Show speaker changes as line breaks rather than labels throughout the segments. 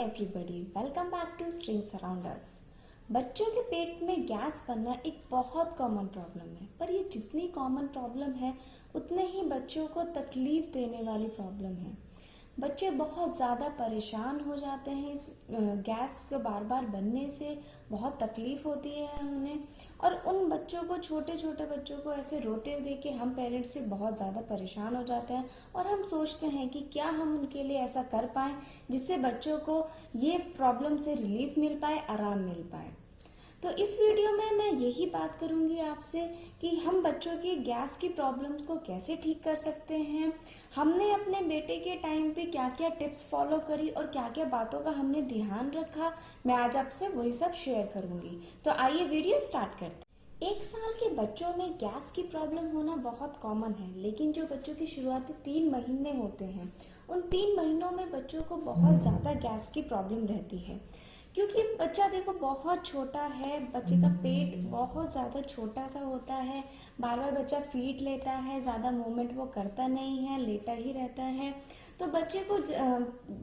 Everybody, welcome back two strings around us. बच्चों के पेट में गैस बनना एक बहुत कॉमन प्रॉब्लम है, पर ये जितनी कॉमन प्रॉब्लम है उतने ही बच्चों को तकलीफ देने वाली प्रॉब्लम है। बच्चे बहुत ज़्यादा परेशान हो जाते हैं इस गैस के बार बार बनने से, बहुत तकलीफ होती है उन्हें। और उन बच्चों को, छोटे छोटे बच्चों को ऐसे रोते हुए देख के हम पेरेंट्स भी बहुत ज़्यादा परेशान हो जाते हैं और हम सोचते हैं कि क्या हम उनके लिए ऐसा कर पाएं जिससे बच्चों को ये प्रॉब्लम से रिलीफ मिल पाए, आराम मिल पाए। तो इस वीडियो में मैं यही बात करूंगी आपसे कि हम बच्चों की गैस की प्रॉब्लम्स को कैसे ठीक कर सकते हैं, हमने अपने बेटे के टाइम पे क्या क्या टिप्स फॉलो करी और क्या क्या बातों का हमने ध्यान रखा। मैं आज आपसे वही सब शेयर करूंगी। तो आइए वीडियो स्टार्ट करते हैं। 1 साल के बच्चों में गैस की प्रॉब्लम होना बहुत कॉमन है, लेकिन जो बच्चों की शुरुआती 3 महीने होते हैं उन 3 महीनों में बच्चों को बहुत ज़्यादा गैस की प्रॉब्लम रहती है, क्योंकि बच्चा देखो बहुत छोटा है, बच्चे का पेट बहुत ज़्यादा छोटा सा होता है, बार बार बच्चा फीड लेता है, ज़्यादा मूवमेंट वो करता नहीं है, लेटा ही रहता है। तो बच्चे को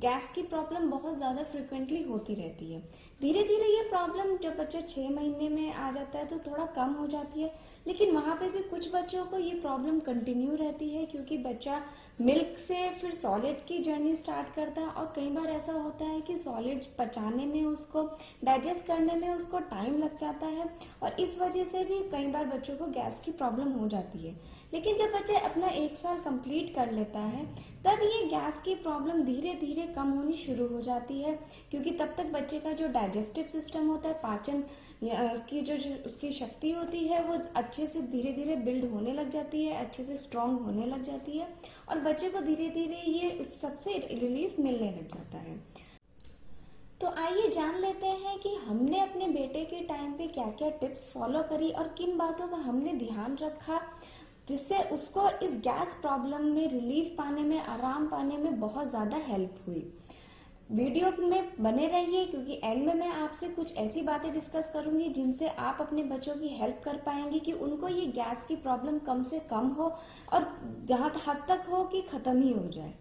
गैस की प्रॉब्लम बहुत ज़्यादा फ्रिक्वेंटली होती रहती है। धीरे धीरे ये प्रॉब्लम जब बच्चा 6 महीने में आ जाता है तो थोड़ा कम हो जाती है, लेकिन वहाँ पे भी कुछ बच्चों को ये प्रॉब्लम कंटिन्यू रहती है, क्योंकि बच्चा मिल्क से फिर सॉलिड की जर्नी स्टार्ट करता है और कई बार ऐसा होता है कि सॉलिड पचाने में, उसको डाइजेस्ट करने में उसको टाइम लग जाता है और इस वजह से भी कई बार बच्चों को गैस की प्रॉब्लम हो जाती है। लेकिन जब बच्चा अपना 1 साल कंप्लीट कर लेता है तब ये गैस की प्रॉब्लम धीरे धीरे कम होनी शुरू हो जाती है, क्योंकि तब तक बच्चे का जो डाइजेस्टिव सिस्टम होता है, पाचन की जो उसकी शक्ति होती है वो अच्छे से धीरे धीरे बिल्ड होने लग जाती है, अच्छे से स्ट्रांग होने लग जाती है और बच्चे को धीरे धीरे ये उस सबसे रिलीफ मिलने लग जाता है। तो आइए जान लेते हैं कि हमने अपने बेटे के टाइम पे क्या क्या टिप्स फॉलो करी और किन बातों का हमने ध्यान रखा जिससे उसको इस गैस प्रॉब्लम में रिलीफ पाने में, आराम पाने में बहुत ज़्यादा हेल्प हुई। वीडियो में बने रहिए, क्योंकि एंड में मैं आपसे कुछ ऐसी बातें डिस्कस करूंगी जिनसे आप अपने बच्चों की हेल्प कर पाएंगे कि उनको ये गैस की प्रॉब्लम कम से कम हो और जहां हद तक हो कि खत्म ही हो जाए।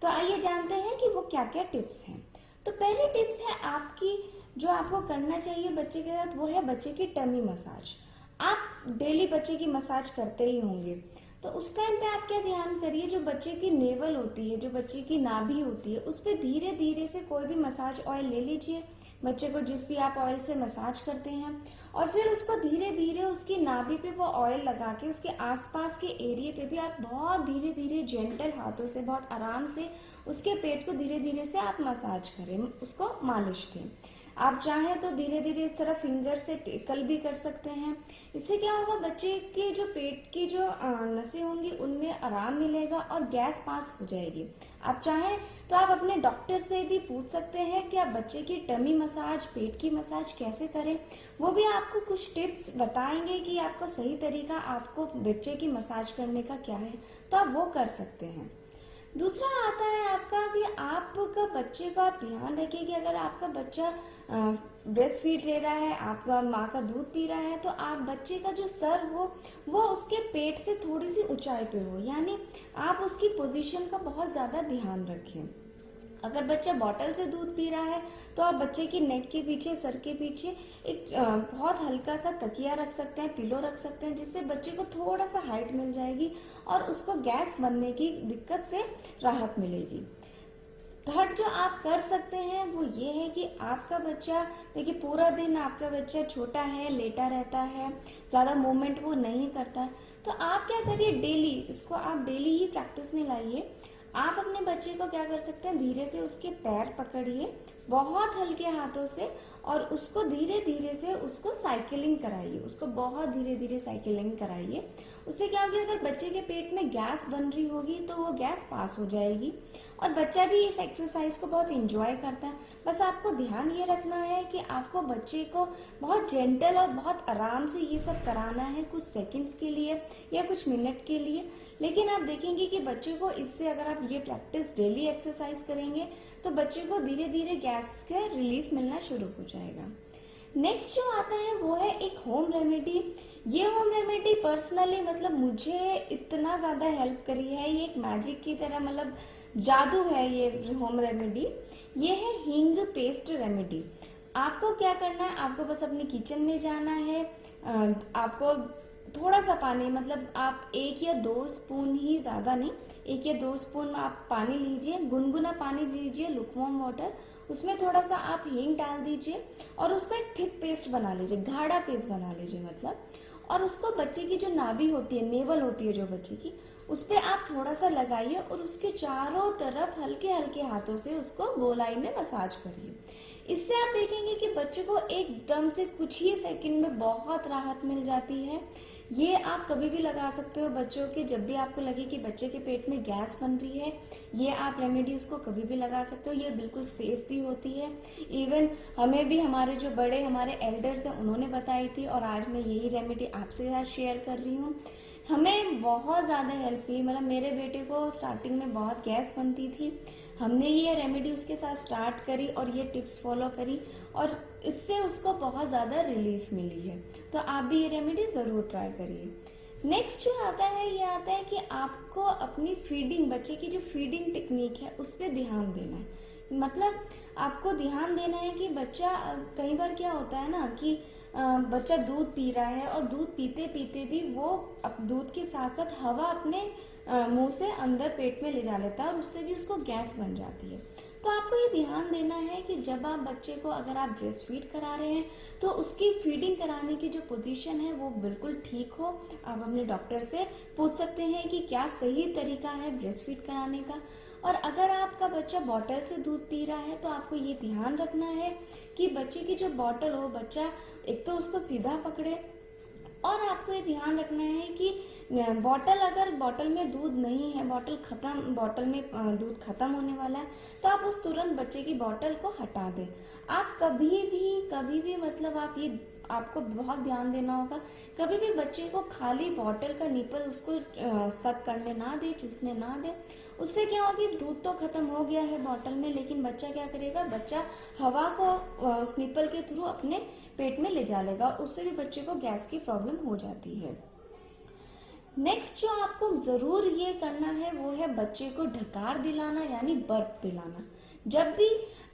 तो आइए जानते हैं कि वो क्या क्या टिप्स हैं। तो पहली टिप्स है आपकी, जो आपको करना चाहिए बच्चे के साथ, वो है बच्चे की टमी मसाज। आप डेली बच्चे की मसाज करते ही होंगे, तो उस टाइम पे आप क्या ध्यान करिए, जो बच्चे की नेवल होती है, जो बच्चे की नाभि होती है, उस पर धीरे धीरे से कोई भी मसाज ऑयल ले लीजिए, बच्चे को जिस भी आप ऑयल से मसाज करते हैं, और फिर उसको धीरे धीरे उसकी नाभि पे वो ऑयल लगा के उसके आसपास के एरिया पे भी आप बहुत धीरे धीरे जेंटल हाथों से, बहुत आराम से उसके पेट को धीरे धीरे से आप मसाज करें, उसको मालिश दें। आप चाहें तो धीरे धीरे इस तरह फिंगर से टेकल भी कर सकते हैं। इससे क्या होगा, बच्चे के जो पेट की जो नसें होंगी उनमें आराम मिलेगा और गैस पास हो जाएगी। आप चाहें तो आप अपने डॉक्टर से भी पूछ सकते हैं कि आप बच्चे की टमी मसाज, पेट की मसाज कैसे करें। वो भी आपको कुछ टिप्स बताएंगे कि आपको सही तरीका आपको बच्चे की मसाज करने का क्या है, तो आप वो कर सकते हैं। दूसरा आता है आपका कि आपका बच्चे का आप ध्यान रखिए कि अगर आपका बच्चा ब्रेस्ट फीड ले रहा है, आपका माँ का दूध पी रहा है, तो आप बच्चे का जो सर हो वो उसके पेट से थोड़ी सी ऊंचाई पे हो, यानी आप उसकी पोजीशन का बहुत ज्यादा ध्यान रखें। अगर बच्चा बॉटल से दूध पी रहा है तो आप बच्चे की नेक के पीछे, सर के पीछे एक बहुत हल्का सा तकिया रख सकते हैं, पिलो रख सकते हैं, जिससे बच्चे को थोड़ा सा हाइट मिल जाएगी और उसको गैस बनने की दिक्कत से राहत मिलेगी। थर्ड जो आप कर सकते हैं वो ये है कि आपका बच्चा, देखिए पूरा दिन आपका बच्चा छोटा है, लेटा रहता है, ज्यादा मूवमेंट वो नहीं करता, तो आप क्या करिए, डेली इसको आप डेली ही प्रैक्टिस में लाइए। आप अपने बच्चे को क्या कर सकते हैं, धीरे से उसके पैर पकड़िए बहुत हल्के हाथों से और उसको धीरे धीरे से उसको साइकिलिंग कराइए, उसको बहुत धीरे धीरे साइकिलिंग कराइए। उससे क्या होगी, अगर बच्चे के पेट में गैस बन रही होगी तो वो गैस पास हो जाएगी और बच्चा भी इस एक्सरसाइज को बहुत इंजॉय करता है। बस आपको ध्यान ये रखना है कि आपको बच्चे को बहुत जेंटल और बहुत आराम से ये सब कराना है, कुछ सेकंड्स के लिए या कुछ मिनट के लिए, लेकिन आप देखेंगे कि बच्चे को इससे, अगर आप ये प्रैक्टिस डेली एक्सरसाइज करेंगे तो बच्चे को धीरे धीरे गैस का रिलीफ मिलना शुरू हो जाएगा। नेक्स्ट जो आता है वो है एक होम रेमेडी। ये होम रेमेडी पर्सनली मतलब मुझे इतना ज्यादा हेल्प करी है, ये एक मैजिक की तरह, मतलब जादू है ये होम रेमेडी। ये है हींग पेस्ट रेमेडी। आपको क्या करना है, आपको बस अपने किचन में जाना है। आपको थोड़ा सा पानी, मतलब आप 1 या 2 स्पून ही, ज्यादा नहीं, 1 या 2 स्पून आप पानी लीजिए, गुनगुना पानी लीजिए, लुकवार्म वाटर, उसमें थोड़ा सा आप हींग डाल दीजिए और उसको एक थिक पेस्ट बना लीजिए, गाढ़ा पेस्ट बना लीजिए मतलब। और उसको बच्चे की जो नाभि होती है, नेवल होती है जो बच्चे की, उस पे आप थोड़ा सा लगाइए और उसके चारों तरफ हल्के हल्के हाथों से उसको गोलाई में मसाज करिए। इससे आप देखेंगे कि बच्चे को एकदम से कुछ ही सेकंड में बहुत राहत मिल जाती है। ये आप कभी भी लगा सकते हो बच्चों के, जब भी आपको लगे कि बच्चे के पेट में गैस बन रही है, ये आप रेमेडी उसको कभी भी लगा सकते हो। ये बिल्कुल सेफ भी होती है। इवन हमें भी हमारे जो बड़े हमारे एल्डर्स हैं उन्होंने बताई थी, और आज मैं यही रेमेडी आपसे साथ शेयर कर रही हूँ। हमें बहुत ज्यादा हेल्प की, मतलब मेरे बेटे को स्टार्टिंग में बहुत गैस बनती थी, हमने ये रेमेडी उसके साथ स्टार्ट करी और ये टिप्स फॉलो करी, और इससे उसको बहुत ज्यादा रिलीफ मिली है। तो आप भी ये रेमेडी जरूर ट्राई करिए। नेक्स्ट जो आता है, ये आता है कि आपको अपनी फीडिंग, बच्चे की जो फीडिंग टेक्निक है उस पर ध्यान देना है। मतलब आपको ध्यान देना है कि बच्चा, कई बार क्या होता है ना कि बच्चा दूध पी रहा है और दूध पीते पीते भी वो दूध के साथ साथ हवा अपने मुंह से अंदर पेट में ले जा लेता है और उससे भी उसको गैस बन जाती है। तो आपको ये ध्यान देना है कि जब आप बच्चे को, अगर आप ब्रेस्ट फीड करा रहे हैं, तो उसकी फीडिंग कराने की जो पोजीशन है वो बिल्कुल ठीक हो। आप अपने डॉक्टर से पूछ सकते हैं कि क्या सही तरीका है ब्रेस्ट फीड कराने का। और अगर आपका बच्चा बॉटल से दूध पी रहा है तो आपको ये ध्यान रखना है कि बच्चे की जो बॉटल हो, बच्चा एक तो उसको सीधा पकड़े, और आपको ये ध्यान रखना है कि बॉटल, अगर बॉटल में दूध नहीं है, बॉटल में दूध खत्म होने वाला है, तो आप उस तुरंत बच्चे की बॉटल को हटा दें। आप कभी भी मतलब आप ये, आपको बहुत ध्यान देना होगा, कभी भी बच्चे को खाली बॉटल का निपल उसको सक करने ना दे, चूसने ना दे। उससे क्या होगा कि दूध तो खत्म हो गया है बॉटल में, लेकिन बच्चा क्या करेगा, बच्चा हवा को उस निपल के थ्रू अपने पेट में ले जा लेगा, उससे भी बच्चे को गैस की प्रॉब्लम हो जाती है। नेक्स्ट जो आपको जरूर ये करना है वो है बच्चे को ढकार दिलाना, यानी बर्प दिलाना। जब भी,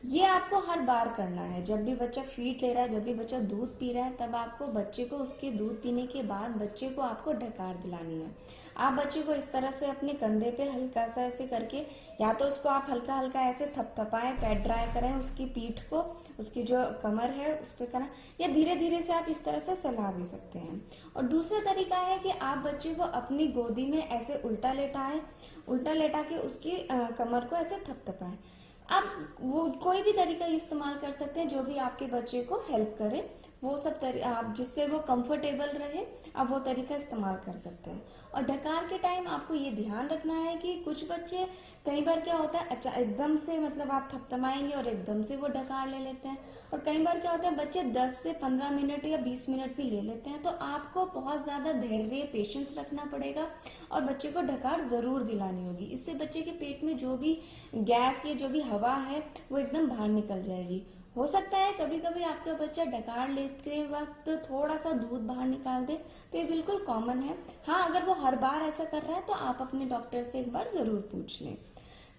ये आपको हर बार करना है, जब भी बच्चा फीड ले रहा है, जब भी बच्चा दूध पी रहा है, तब आपको बच्चे को, उसके दूध पीने के बाद बच्चे को आपको ढकार दिलानी है। आप बच्चे को इस तरह से अपने कंधे पे हल्का सा ऐसे करके, या तो उसको आप हल्का हल्का ऐसे थपथपाएं, पैड ड्राई करें उसकी पीठ को, उसकी जो कमर है उस पर करें, या धीरे धीरे से आप इस तरह से सहला भी सकते हैं। और दूसरा तरीका है कि आप बच्चे को अपनी गोदी में ऐसे उल्टा लेटा के उसकी कमर को ऐसे थपथपाएं। आप वो कोई भी तरीका इस्तेमाल कर सकते हैं जो भी आपके बच्चे को हेल्प करे, वो सब आप जिससे वो कंफर्टेबल रहे, आप वो तरीका इस्तेमाल कर सकते हैं। और ढकार के टाइम आपको ये ध्यान रखना है कि कुछ बच्चे, कई बार क्या होता है, अच्छा एकदम से, मतलब आप थपथपाएंगे और एकदम से वो ढकार ले लेते हैं, और कई बार क्या होता है बच्चे 10 से 15 मिनट या 20 मिनट भी ले लेते हैं। तो आपको बहुत ज्यादा धैर्य, पेशेंस रखना पड़ेगा और बच्चे को ढकार जरूर दिलानी होगी। इससे बच्चे के पेट में जो भी गैस या जो भी हवा है वो एकदम बाहर निकल जाएगी। हो सकता है कभी कभी आपका बच्चा ढकार लेते वक्त थोड़ा सा दूध बाहर निकाल दे, तो ये बिल्कुल कॉमन है। हाँ, अगर वो हर बार ऐसा कर रहा है तो आप अपने डॉक्टर से एक बार जरूर पूछ लें।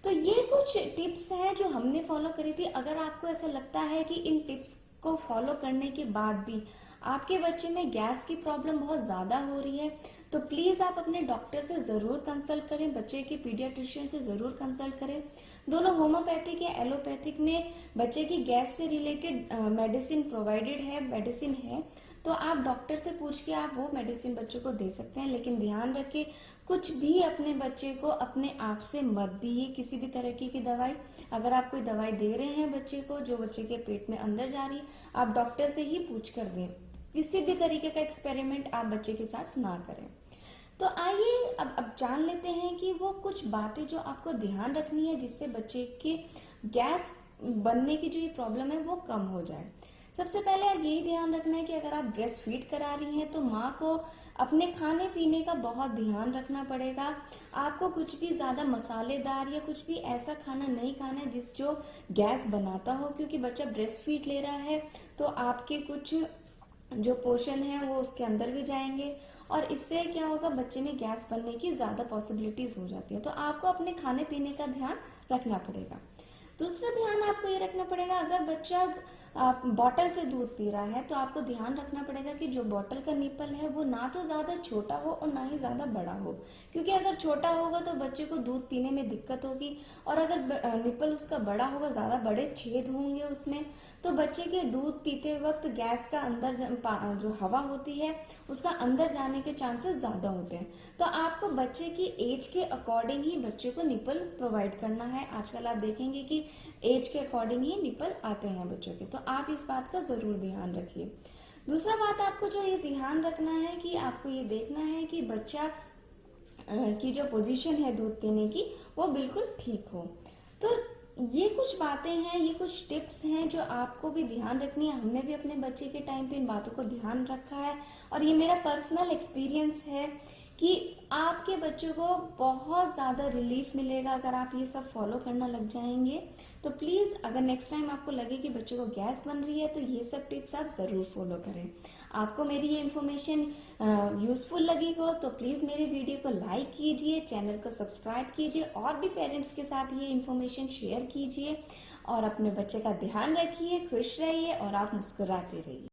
तो ये कुछ टिप्स हैं जो हमने फॉलो करी थी। अगर आपको ऐसा लगता है कि इन टिप्स को फॉलो करने के बाद भी आपके बच्चे में गैस की प्रॉब्लम बहुत ज्यादा हो रही है, तो प्लीज आप अपने डॉक्टर से जरूर कंसल्ट करें, बच्चे के पीडियाट्रिशियन से जरूर कंसल्ट करें। दोनों होम्योपैथिक या एलोपैथिक में बच्चे की गैस से रिलेटेड मेडिसिन प्रोवाइडेड है, मेडिसिन है, तो आप डॉक्टर से पूछ के आप वो मेडिसिन बच्चों को दे सकते हैं। लेकिन ध्यान रखें, कुछ भी अपने बच्चे को अपने आप से मत दिए, किसी भी तरीके की दवाई। अगर आप कोई दवाई दे रहे हैं बच्चे को जो बच्चे के पेट में अंदर जा रही है, आप डॉक्टर से ही पूछ कर दें। किसी भी तरीके का एक्सपेरिमेंट आप बच्चे के साथ ना करें। तो आइए अब जान लेते हैं कि वो कुछ बातें जो आपको ध्यान रखनी है जिससे बच्चे के गैस बनने की जो ये प्रॉब्लम है वो कम हो जाए। सबसे पहले यही ध्यान रखना है कि अगर आप ब्रेस्ट फीड करा रही हैं तो माँ को अपने खाने पीने का बहुत ध्यान रखना पड़ेगा। आपको कुछ भी ज्यादा मसालेदार या कुछ भी ऐसा खाना नहीं खाना है जिस जो गैस बनाता हो, क्योंकि बच्चा ब्रेस्ट फीड ले रहा है तो आपके कुछ जो पोषण है वो उसके अंदर भी जाएंगे, और इससे क्या होगा, बच्चे में गैस बनने की ज्यादा पॉसिबिलिटीज हो जाती है। तो आपको अपने खाने पीने का ध्यान रखना पड़ेगा। दूसरा ध्यान आपको ये रखना पड़ेगा, अगर बच्चा बॉटल से दूध पी रहा है तो आपको ध्यान रखना पड़ेगा कि जो बॉटल का निपल है वो ना तो ज्यादा छोटा हो और ना ही ज्यादा बड़ा हो, क्योंकि अगर छोटा होगा तो बच्चे को दूध पीने में दिक्कत होगी, और अगर निपल उसका बड़ा होगा, ज्यादा बड़े छेद होंगे उसमें, तो बच्चे के दूध पीते वक्त गैस का अंदर जो हवा होती है उसका अंदर जाने के चांसेस ज्यादा होते हैं। तो आपको बच्चे की एज के अकॉर्डिंग ही बच्चे को निपल प्रोवाइड करना है। आजकल आप देखेंगे कि एज के अकॉर्डिंग ही निपल आते हैं बच्चों के, तो आप इस बात का जरूर ध्यान रखिए। दूसरा बात आपको जो ये ध्यान रखना है कि आपको ये देखना है कि बच्चा की जो पोजीशन है दूध पीने की वो बिल्कुल ठीक हो। तो ये कुछ बातें हैं, ये कुछ टिप्स हैं जो आपको भी ध्यान रखनी है। हमने भी अपने बच्चे के टाइम पे इन बातों को ध्यान रखा है, और ये मेरा पर्सनल एक्सपीरियंस है कि आपके बच्चों को बहुत ज्यादा रिलीफ मिलेगा अगर आप ये सब फॉलो करना लग जाएंगे। तो प्लीज अगर नेक्स्ट टाइम आपको लगे कि बच्चों को गैस बन रही है तो ये सब टिप्स आप जरूर फॉलो करें। आपको मेरी ये इन्फॉर्मेशन यूजफुल लगी हो तो प्लीज मेरे वीडियो को लाइक कीजिए, चैनल को सब्सक्राइब कीजिए, और भी पेरेंट्स के साथ ये इन्फॉर्मेशन शेयर कीजिए, और अपने बच्चे का ध्यान रखिए, खुश रहिए और आप मुस्कुराते रहिए।